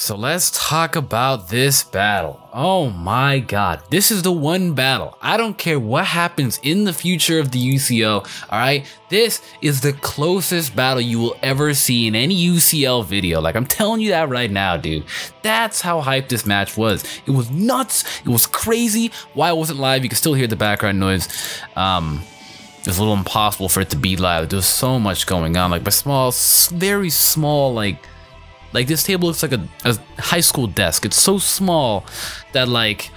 So let's talk about this battle. Oh my god, this is the one battle. I don't care what happens in the future of the UCL, alright? This is the closest battle you will ever see in any UCL video. Like, I'm telling you that right now, dude. That's how hyped this match was. It was nuts. It was crazy. Why it wasn't live, you can still hear the background noise. It's a little impossible for it to be live. There was so much going on. Like, my very small, like this table looks like a high school desk. It's so small that like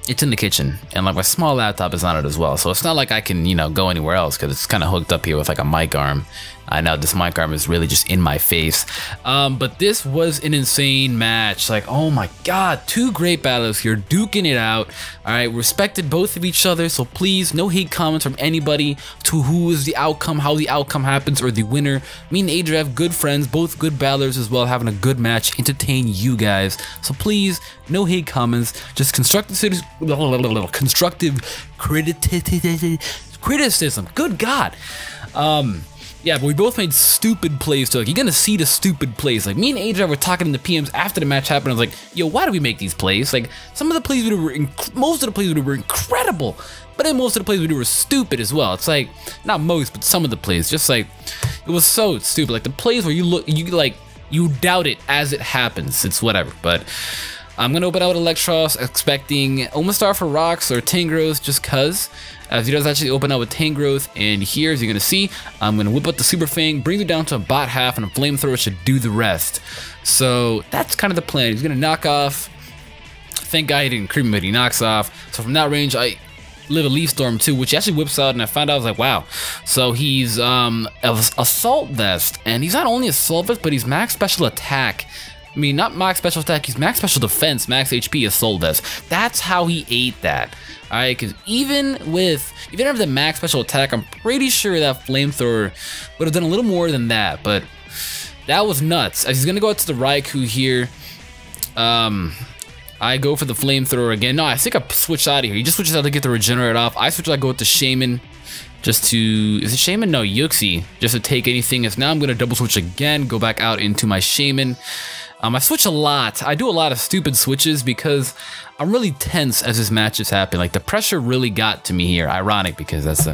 it's in the kitchen, and like my small laptop is on it as well. So it's not like I can, you know, go anywhere else because it's kind of hooked up here with like a mic arm. I know this mic arm is really just in my face. But this was an insane match. Like, oh my god, two great battles here, duking it out. All right, respected both of each other. So please, no hate comments from anybody to who is the outcome, how the outcome happens, or the winner. Me and Adria have good friends, both good battlers as well, having a good match, entertain you guys. So please, no hate comments, just constructive criticism. Good god. Yeah, but we both made stupid plays too. Like, you're gonna see the stupid plays. Like, me and Adria were talking in the PMs after the match happened. I was like, yo, why do we make these plays? Like, some of the plays we do were, most of the plays we do were incredible, but then most of the plays we do were stupid as well. It's like, not most, but some of the plays, just like, it was so stupid. Like, the plays where you doubt it as it happens. It's whatever, but I'm gonna open out with Eelektross, expecting Omastar for rocks or Tangrowth, just cuz. As he does actually open up with Tangrowth, and here, as you're gonna see, I'm gonna whip out the Super Fang, bring it down to a bot half, and a Flamethrower should do the rest. So that's kind of the plan. He's gonna knock off. Thank God he didn't creep me, but he knocks off. So from that range, I live a Leaf Storm too, which he actually whips out, and I found out, I was like, wow. So he's Assault Vest, and he's not only Assault Vest, but he's max special attack. I mean, not max special attack, he's max special defense, max HP, Assault Vest. That's how he ate that. Alright, because even after the max special attack, I'm pretty sure that Flamethrower would have done a little more than that, but that was nuts. As he's gonna go out to the Raikou here, I go for the Flamethrower again. No, I think I switched out of here. He just switches out to get the Regenerate off. I switch out, go with the Shaman, just to, is it Shaman? No, Yuxi, just to take anything. As now I'm gonna double switch again, go back out into my Shaman. I switch a lot. I do a lot of stupid switches because I'm really tense as this match is happening. Like, the pressure really got to me here. Ironic, because that's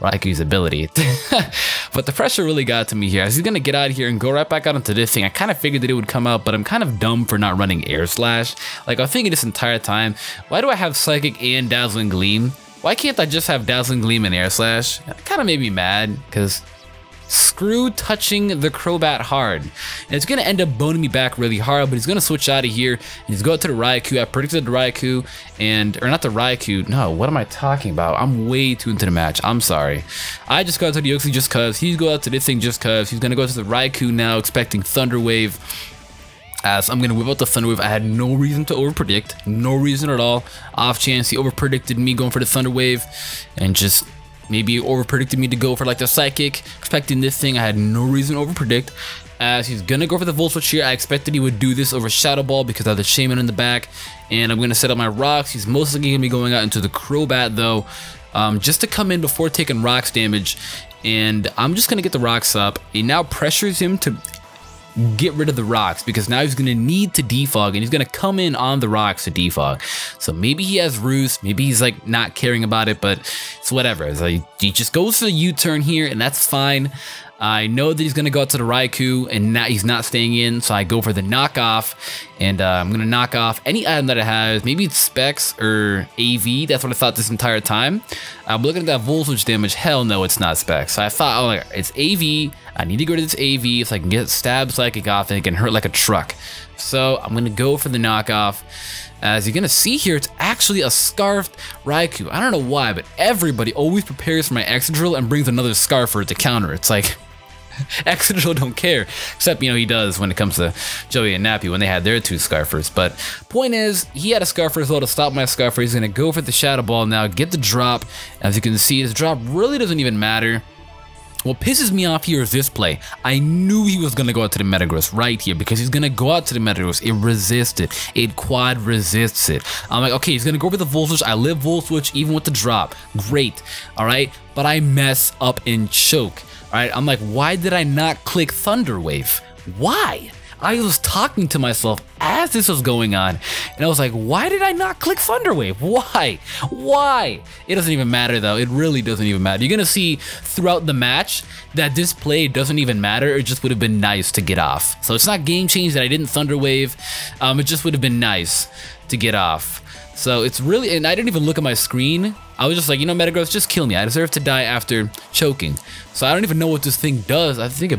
Raikou's ability. But the pressure really got to me here. As he's gonna get out of here and go right back out into this thing, I kind of figured that it would come out, but I'm kind of dumb for not running Air Slash. Like, I was thinking this entire time, why do I have Psychic and Dazzling Gleam? Why can't I just have Dazzling Gleam and Air Slash? It kind of made me mad, because screw touching the Crobat hard. And it's going to end up boning me back really hard, but he's going to switch out of here, and he's going to the Raikou. I predicted the Raikou, or not the Raikou. No, what am I talking about? I'm way too into the match. I'm sorry. I just got to the Yuxi just cuz. He's going out to this thing just cuz. He's going to go to the Raikou now, expecting Thunder Wave. As I'm going to whip out the Thunder Wave. I had no reason to overpredict. No reason at all. Off chance he overpredicted me going for the Thunder Wave, and just maybe overpredicted me to go for like the Psychic, expecting this thing. I had no reason to overpredict. As he's gonna go for the Volt Switch here, I expected he would do this over Shadow Ball because I have the Shaman in the back, and I'm gonna set up my rocks. He's mostly gonna be going out into the Crobat though, just to come in before taking rocks damage, and I'm just gonna get the rocks up. It now pressures him to get rid of the rocks because now he's gonna need to defog, and he's gonna come in on the rocks to defog. So maybe he has Roost, maybe he's like not caring about it, but it's whatever. It's like, he just goes for the U-turn here, and that's fine. I know that he's gonna go out to the Raikou, and now he's not staying in, so I go for the knockoff, and I'm gonna knock off any item that it has. Maybe it's Specs or AV. That's what I thought this entire time. I'm looking at that Volt Switch damage. Hell no, it's not Specs. So I thought, oh, like, it's AV. I need to go to this AV so I can get Stab Psychic off and it can hurt like a truck. So I'm gonna go for the knockoff. As you're gonna see here, it's actually a Scarfed Raikou. I don't know why, but everybody always prepares for my Excadrill and brings another Scarfer to counter. It's like, Excadrill don't care, except, you know, he does when it comes to Joey and Nappy when they had their two Scarfers. But point is, he had a Scarfer as well to stop my Scarfer. He's gonna go for the Shadow Ball now, get the drop. As you can see, his drop really doesn't even matter. What pisses me off here is this play. I knew he was going to go out to the Metagross right here because he's going to go out to the Metagross. It resists it. It quad resists it. I'm like, okay, he's going to go for the Volt Switch. I live Volt Switch even with the drop. Great. All right. But I mess up and choke. All right. I'm like, why did I not click Thunder Wave? Why? I was talking to myself as this was going on, and I was like, why did I not click Thunder Wave? Why? It doesn't even matter though. It really doesn't even matter. You're gonna see throughout the match that this play doesn't even matter. It just would have been nice to get off. So it's not game change that I didn't Thunder Wave. It just would have been nice to get off. So it's really, and I didn't even look at my screen. I was just like, you know, Metagross, just kill me. I deserve to die after choking. So I don't even know what this thing does. I think it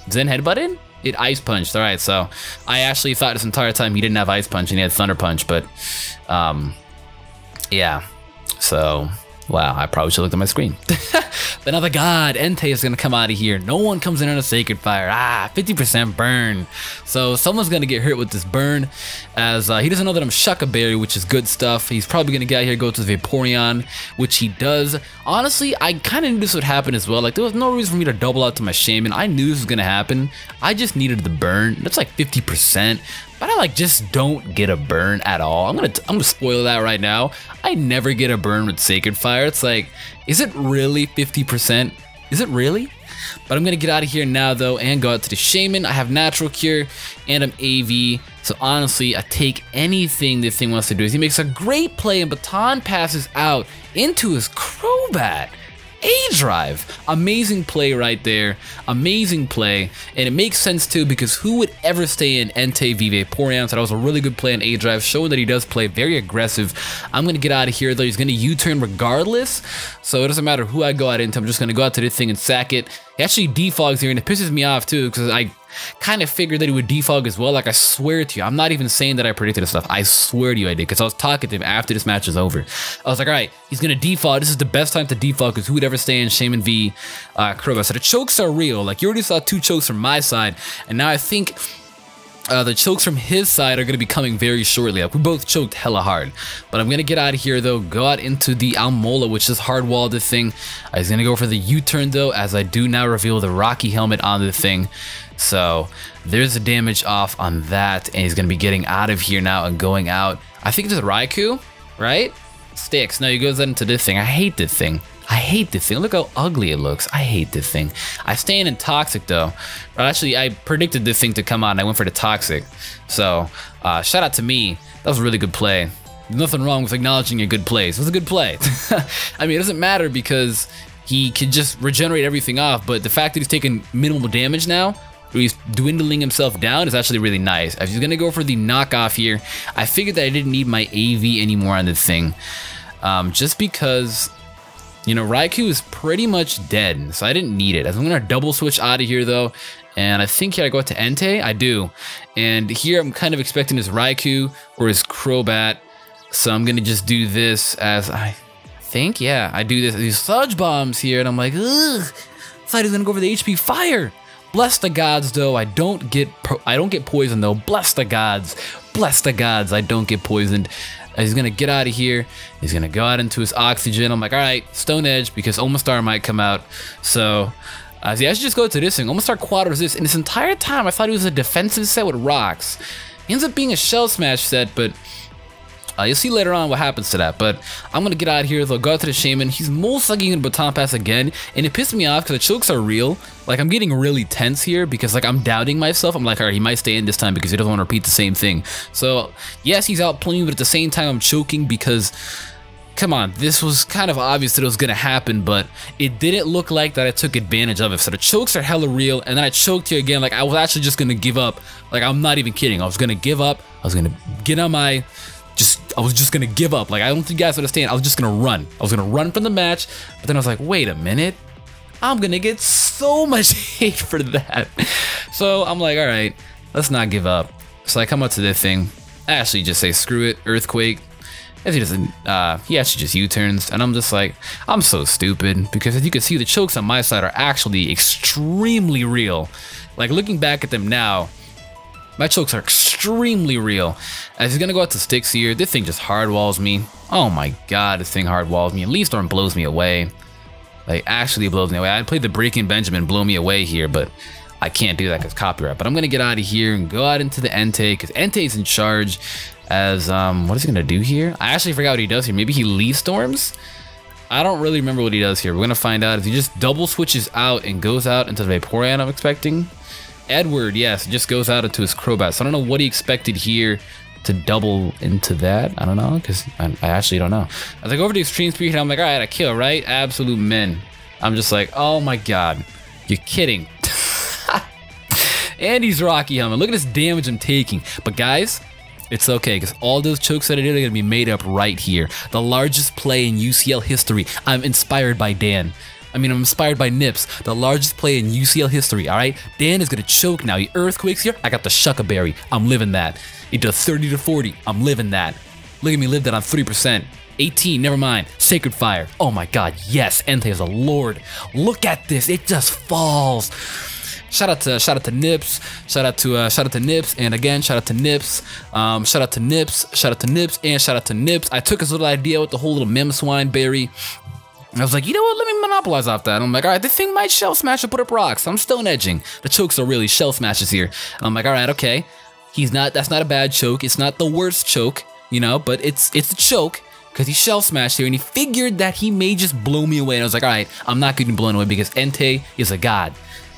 Zen Headbutted? It Ice Punched. All right, so I actually thought this entire time he didn't have Ice Punch and he had Thunder Punch, but yeah. So wow, I probably should have looked at my screen. But now the god Entei is gonna come out of here. No one comes in on a Sacred Fire. 50% burn. So someone's gonna get hurt with this burn, as he doesn't know that I'm Shucka Berry, which is good stuff. He's probably gonna get out here, go to Vaporeon, which he does. Honestly, I kind of knew this would happen as well. Like, there was no reason for me to double out to my Shaman. I knew this was gonna happen. I just needed the burn. That's like 50%. But I like just don't get a burn at all. I'm gonna spoil that right now. I never get a burn with Sacred Fire. It's like, is it really 50%? Is it really? But I'm gonna get out of here now though and go out to the Shaman. I have Natural Cure and I'm AV. So honestly, I take anything this thing wants to do. He makes a great play and Baton passes out into his Crobat. A-Drive. Amazing play right there. Amazing play. And it makes sense too, because who would ever stay in Entei v Vaporeon? So that was a really good play on A-Drive, showing that he does play very aggressive. I'm going to get out of here though. He's going to U-turn regardless. So it doesn't matter who I go out into. I'm just going to go out to this thing and sack it. He actually defogs here and it pisses me off too, because I kind of figured that he would defog as well. Like, I swear to you, I'm not even saying that I predicted this stuff. I swear to you I did, because I was talking to him after this match is over. I was like, all right, he's gonna defog. This is the best time to defog, because who would ever stay in Shaman v Crobat? So the chokes are real. Like, you already saw 2 chokes from my side, and now I think the chokes from his side are going to be coming very shortly. Like, we both choked hella hard. But I'm going to get out of here, though. Go out into the Almola, which is hard-walled this thing. He's going to go for the U-turn, though, as I do now reveal the Rocky Helmet on the thing. So there's the damage off on that. And he's going to be getting out of here now and going out. I think it's a Raikou, right? Sticks. No, he goes out into this thing. I hate this thing. I hate this thing. Look how ugly it looks. I hate this thing. I stay in Toxic though. But actually, I predicted this thing to come out and I went for the Toxic. So, shout out to me. That was a really good play. There's nothing wrong with acknowledging your good plays. It was a good play. I mean, it doesn't matter because he can just regenerate everything off, but the fact that he's taking minimal damage now, or he's dwindling himself down, is actually really nice. If he's gonna go for the knockoff here, I figured that I didn't need my AV anymore on this thing. Just because, you know, Raikou is pretty much dead, so I didn't need it. I'm gonna double switch out of here though, and I think here I go to Entei. I do, and here I'm kind of expecting his Raikou or his Crobat, so I'm gonna just do this as I think. Yeah, I do this. These Sludge Bombs here, and I'm like, ugh. Thought he was gonna go for the HP Fire. Bless the gods though, I don't get poisoned though. Bless the gods. Bless the gods, I don't get poisoned. He's gonna get out of here. He's gonna go out into his Oxygen. I'm like, all right, Stone Edge, because Omastar might come out. So, see, I should just go to this thing. Omastar Quad Resist. And this entire time, I thought he was a defensive set with rocks. He ends up being a Shell Smash set, but you'll see later on what happens to that. But I'm gonna get out of here. They'll go out to the Shaman. He's most likely gonna Baton Pass again, and it pissed me off because the chokes are real. Like, I'm getting really tense here because, like, I'm doubting myself. I'm like, all right, he might stay in this time because he doesn't want to repeat the same thing. So yes, he's out playing, but at the same time, I'm choking because, come on, this was kind of obvious that it was gonna happen, but it didn't look like that I took advantage of it. So the chokes are hella real, and then I choked here again. Like, I was actually just gonna give up. Like, I'm not even kidding. I was gonna give up. I was gonna get on my I was just gonna give up. Like, I don't think you guys understand. I was just gonna run. I was gonna run from the match, but then I was like, wait a minute. I'm gonna get so much hate for that. So I'm like, all right, let's not give up. So I come up to this thing. I actually just say, screw it, Earthquake. As he doesn't, he actually just U-turns, and I'm just like, I'm so stupid, because as you can see, the chokes on my side are actually extremely real. Like, looking back at them now, my chokes are extremely real. As he's gonna go out to Sticks here, this thing just hard walls me. Oh my god, this thing hard walls me. Leaf Storm blows me away. Like, actually blows me away. I played the Breaking Benjamin blow me away here, but I can't do that because copyright. But I'm gonna get out of here and go out into the Entei, because Entei's in charge. As what is he gonna do here? I actually forgot what he does here. Maybe he Leaf Storms? I don't really remember what he does here. We're gonna find out. If he just double switches out and goes out into the Vaporeon, I'm expecting. Edward, yes, just goes out into his Crobat. So I don't know what he expected here to double into that. I don't know, because I actually don't know. As I go over to Extreme Speed, I'm like, all right, I kill, right? Absolute men. I'm just like, oh my god, you're kidding. And he's Rocky Helmet. Look at this damage I'm taking. But guys, it's okay, because all those chokes that I did are going to be made up right here. The largest play in UCL history. I'm inspired by Dan. I'm inspired by Nips, the largest play in UCL history, alright? Dan is gonna choke now. He earthquakes here. I got the Shucka Berry. I'm living that. He does 30 to 40. I'm living that. Look at me live that on 3%. 18, never mind. Sacred Fire. Oh my god, yes. Entei is a lord. Look at this. It just falls. Shout out to Nips. Shout out to Nips. And again, shout out to Nips. Shout out to Nips. Shout out to Nips. And shout out to Nips. I took his little idea with the whole little Mamoswine berry. I was like, you know what, let me monopolize off that. And I'm like, all right, this thing might shell smash or put up rocks. I'm stone edging. The chokes are really shell smashes here. And I'm like, all right, okay. That's not a bad choke. It's not the worst choke, you know, but it's a choke because he shell smashed here and he figured that he may just blow me away. And I was like, all right, I'm not getting blown away because Entei is a god.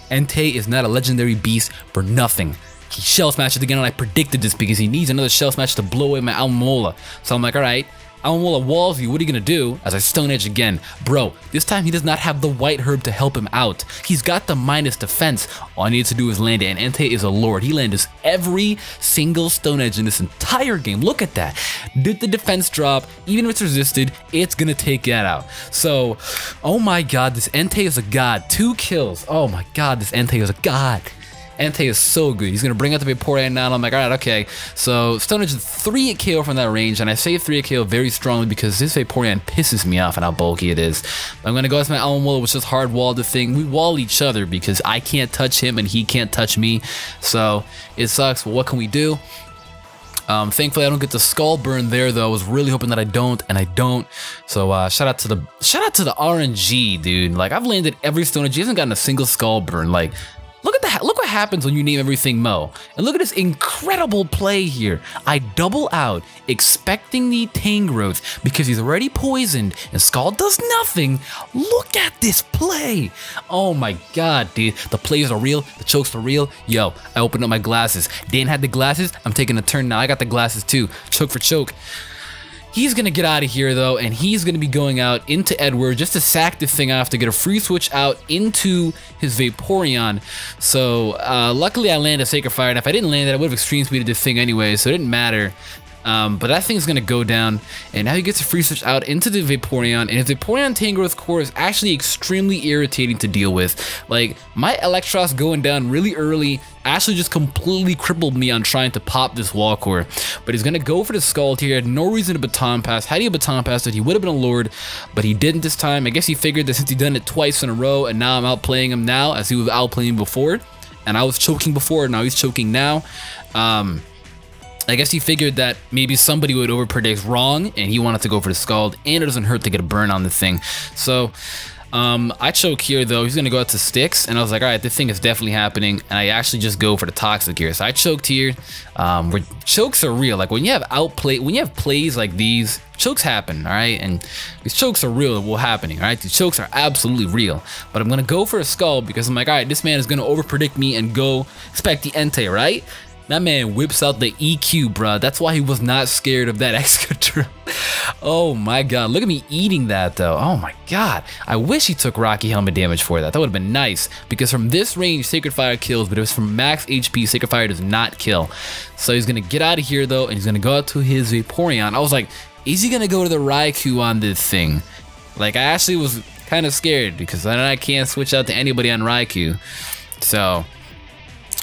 Entei is not a legendary beast for nothing. He shell smashes again, and I predicted this because he needs another shell smash to blow away my Alomomola. So I'm like, all right. Alomomola walls you, what are you gonna do? As I Stone Edge again. Bro, this time he does not have the white herb to help him out. He's got the minus defense. All he needs to do is land it, and Entei is a lord. He lands every single Stone Edge in this entire game. Look at that. Did the defense drop, even if it's resisted, it's gonna take that out. So, oh my god, this Entei is a god. 2 kills. Oh my god, this Entei is a god. Entei is so good. He's going to bring out the Vaporeon now, and I'm like, alright, okay. So, Stone Edge is 3 KO from that range, and I say 3 KO very strongly because this Vaporeon pisses me off and how bulky it is. I'm going to go with my Alomomola, which is hard wall the thing. We wall each other because I can't touch him and he can't touch me. So, it sucks, but what can we do? Thankfully I don't get the skull burn there though. I was really hoping that I don't, and I don't. So shout out to the RNG, dude. Like, I've landed every Stone Edge. He hasn't gotten a single skull burn. Like, look what happens when you name everything Mo. And look at this incredible play here. I double out, expecting the Tangrowth because he's already poisoned and Skull does nothing. Look at this play. Oh my god, dude. The plays are real. The chokes are real. Yo, I opened up my glasses. Dan had the glasses. I'm taking a turn now. I got the glasses too. Choke for choke. He's going to get out of here, though, and he's going to be going out into Edward just to sack this thing off to get a free switch out into his Vaporeon. So, luckily I landed a Sacred Fire, and if I didn't land it, I would have Extreme Speeded this thing anyway, so it didn't matter. But that thing's going to go down, and now he gets a free switch out into the Vaporeon, and his Vaporeon Tangrowth core is actually extremely irritating to deal with. Like, my Electros going down really early actually just completely crippled me on trying to pop this wall core. But he's going to go for the Scald here. He had no reason to Baton Pass. Had he Baton Passed it, he would have been a Lord, but he didn't this time. I guess he figured that since he'd done it twice in a row, and now I'm outplaying him now, as he was outplaying before, and I was choking before, now he's choking now. I guess he figured that maybe somebody would overpredict wrong, and he wanted to go for the Scald, and it doesn't hurt to get a burn on the thing. So, I choke here, though. He's going to go out to Sticks, and I was like, all right, this thing is definitely happening, and I actually just go for the Toxic here. So I choked here. Where chokes are real. Like, when you have plays like these, chokes happen, all right? And these chokes are real, will happening, all right? These chokes are absolutely real. But I'm going to go for a Skull because I'm like, all right, this man is going to overpredict me and go expect the Entei, right? That man whips out the EQ, bruh. That's why he was not scared of that Excadrill. Oh my god. Look at me eating that, though. Oh my god. I wish he took Rocky Helmet damage for that. That would have been nice. Because from this range, Sacred Fire kills. But if it's from max HP, Sacred Fire does not kill. So he's going to get out of here, though. And he's going to go out to his Vaporeon. I was like, is he going to go to the Raikou on this thing? Like, I actually was kind of scared. Because then I can't switch out to anybody on Raikou. So...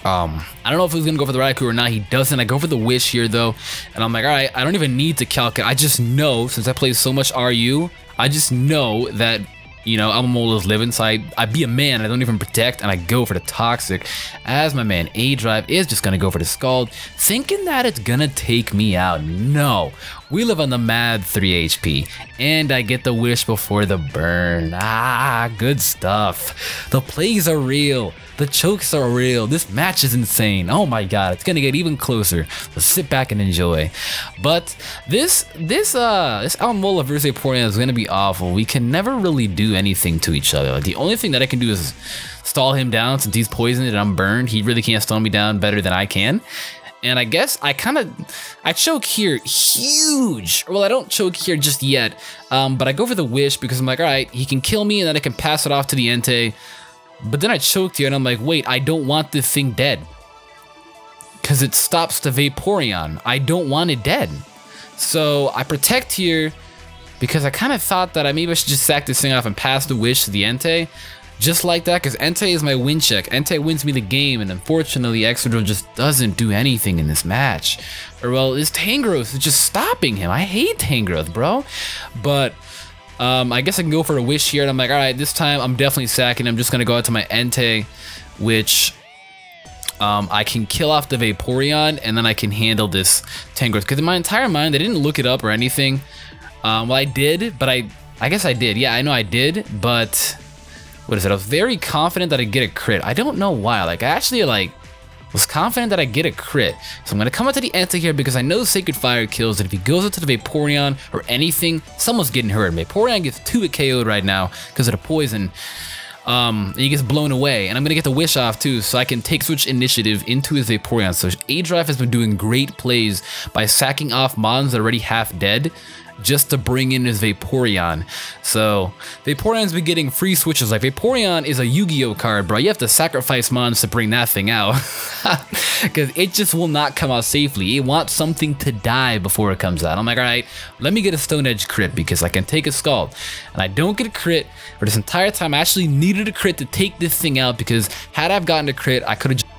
I don't know if he's gonna go for the Raikou or not. He doesn't. I go for the Wish here though, and I'm like, all right, I don't even need to calculate. I just know, since I play so much RU, I just know that, you know, Alomola's living, so I be a man. I don't even protect, and I go for the Toxic. As my man A-Drive is just gonna go for the Scald, thinking that it's gonna take me out. No. We live on the mad 3 HP, and I get the wish before the burn. Ah, good stuff. The plays are real. The chokes are real. This match is insane. Oh my god, it's gonna get even closer. Let's sit back and enjoy. But this Almola versus Vaporeon is gonna be awful. We can never really do anything to each other. Like, the only thing that I can do is stall him down since he's poisoned and I'm burned. He really can't stall me down better than I can. And I guess I choke here huge. Well, I don't choke here just yet, but I go for the wish because I'm like, all right, he can kill me and then I can pass it off to the Entei. But then I choked here and I'm like, wait, I don't want this thing dead. Because it stops the Vaporeon. I don't want it dead. So I protect here because I kind of thought that maybe I should just sack this thing off and pass the wish to the Entei. Just like that, because Entei is my win check. Entei wins me the game, and unfortunately, Excadrill just doesn't do anything in this match. Or, well, this Tangrowth is just stopping him. I hate Tangrowth, bro. But I guess I can go for a wish here, and I'm like, all right, this time I'm definitely sacking. I'm just going to go out to my Entei, which I can kill off the Vaporeon, and then I can handle this Tangrowth. Because in my entire mind, I didn't look it up or anything. Well, I did, but I guess I did. Yeah, I know I did, but what is it? I was very confident that I'd get a crit. I don't know why. Like, I actually, was confident that I'd get a crit. So I'm going to come up to the Entei here because I know Sacred Fire kills, and if he goes into the Vaporeon or anything, someone's getting hurt. Vaporeon gets 2-hit KO'd right now because of the poison. And he gets blown away, and I'm gonna get the wish off too, so I can take switch initiative into his Vaporeon. So A-Drive has been doing great plays by sacking off mons that are already half dead, just to bring in his Vaporeon. So Vaporeon's been getting free switches. Like, Vaporeon is a Yu-Gi-Oh card, bro. You have to sacrifice mons to bring that thing out because it just will not come out safely. It wants something to die before it comes out. I'm like, all right, let me get a Stone Edge crit because I can take a Scald, and I don't get a crit for this entire time. I actually needed a crit to take this thing out because had I've gotten a crit, I could have.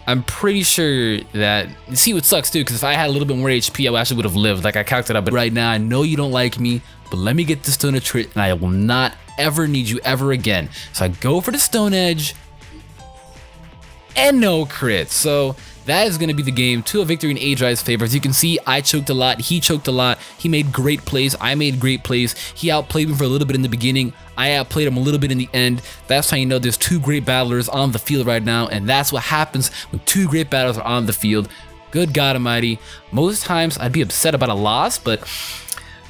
I'm pretty sure that, see what sucks too, because if I had a little bit more HP, I actually would have lived, like I calculated out. But right now, I know you don't like me, but let me get the Stone Edge crit, and I will not ever need you ever again. So I go for the Stone Edge, and no crit. So that is going to be the game to a victory in A-Drive's favor. As you can see, I choked a lot, he choked a lot, he made great plays, I made great plays, he outplayed me for a little bit in the beginning, I outplayed him a little bit in the end. That's how you know there's two great battlers on the field right now, and that's what happens when two great battlers are on the field. Good God Almighty. Most times I'd be upset about a loss, but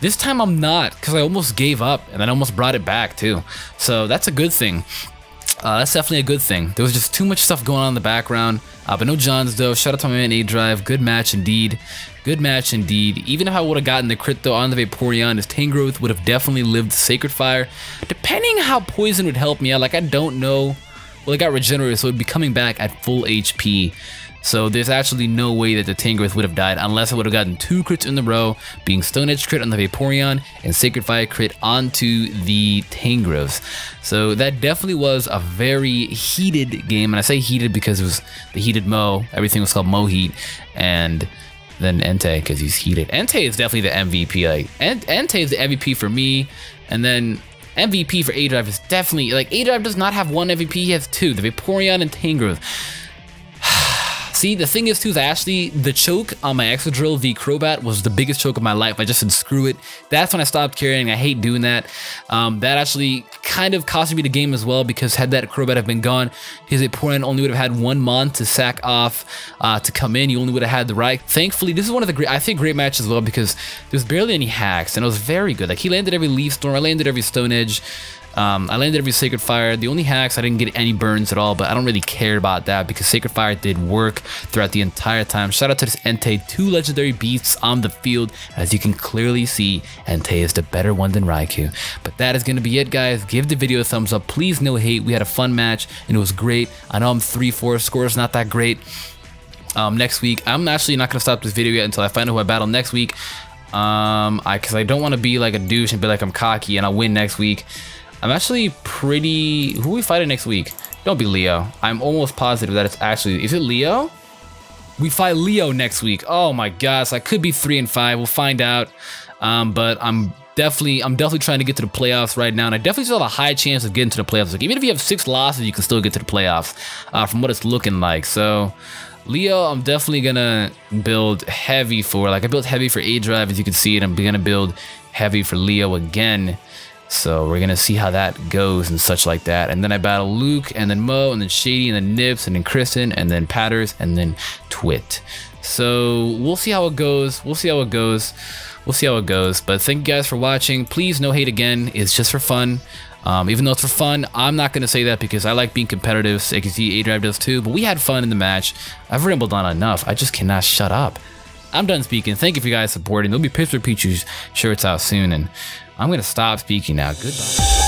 this time I'm not, because I almost gave up, and then I almost brought it back too. So that's a good thing. That's definitely a good thing. There was just too much stuff going on in the background. But no Johns though. Shout out to my man A-Drive. Good match indeed. Good match indeed. Even if I would have gotten the crit though on the Vaporeon, his Tangrowth would have definitely lived Sacred Fire. Depending how poison would help me out, like I don't know. Well, it got regenerated, so it would be coming back at full HP. So there's actually no way that the Tangrowth would have died unless I would have gotten 2 crits in a row, being Stone Edge crit on the Vaporeon and Sacred Fire crit onto the Tangrowth. So that definitely was a very heated game, and I say heated because it was the heated Mo. Everything was called Mo Heat, and then Entei because he's heated. Entei is definitely the MVP. Like Entei is the MVP for me, and then MVP for A-Drive is definitely, like, A-Drive does not have one MVP, he has 2, the Vaporeon and Tangrowth. See, the thing is too, is actually the choke on my Excadrill v Crobat was the biggest choke of my life. I just said screw it. That's when I stopped carrying. I hate doing that. That actually kind of cost me the game as well, because had that Crobat have been gone, his Vaporeon only would have had 1 Mon to sack off to come in. You only would have had the right. Thankfully, this is one of the great, I think, great matches as well, because there's barely any hacks, and it was very good. Like, he landed every Leaf Storm, I landed every Stone Edge. I landed every Sacred Fire. The only hacks, I didn't get any burns at all, but I don't really care about that because Sacred Fire did work throughout the entire time. Shout out to this Entei, 2 legendary beasts on the field. As you can clearly see, Entei is the better one than Raikou. But that is going to be it, guys. Give the video a thumbs up. Please, no hate. We had a fun match, and it was great. I know I'm 3-4. Score is not that great. Next week, I'm actually not going to stop this video yet until I find out who I battle next week. Because I don't want to be like a douche and be like I'm cocky and I'll win next week. I'm actually pretty... Who are we fighting next week? Don't be Leo. I'm almost positive that it's actually... Is it Leo? We fight Leo next week. Oh my gosh, I could be 3-5. We'll find out. But I'm definitely trying to get to the playoffs right now, and I definitely still have a high chance of getting to the playoffs. Like, even if you have 6 losses, you can still get to the playoffs from what it's looking like. So Leo, I'm definitely gonna build heavy for. Like I built heavy for A Drive, as you can see it. I'm gonna build heavy for Leo again. So we're gonna see how that goes and such like that. And then I battle Luke, and then Mo, and then Shady, and then Nips, and then Kristen, and then Patters, and then Twit. So we'll see how it goes. We'll see how it goes. We'll see how it goes. But thank you guys for watching. Please, no hate again. It's just for fun. Even though it's for fun, I'm not going to say that because I like being competitive. So you can see A-Drive does too. But we had fun in the match. I've rambled on enough. I just cannot shut up. I'm done speaking. Thank you for you guys supporting. There'll be Pittsburgh Pichu shirts out soon. And I'm going to stop speaking now. Goodbye.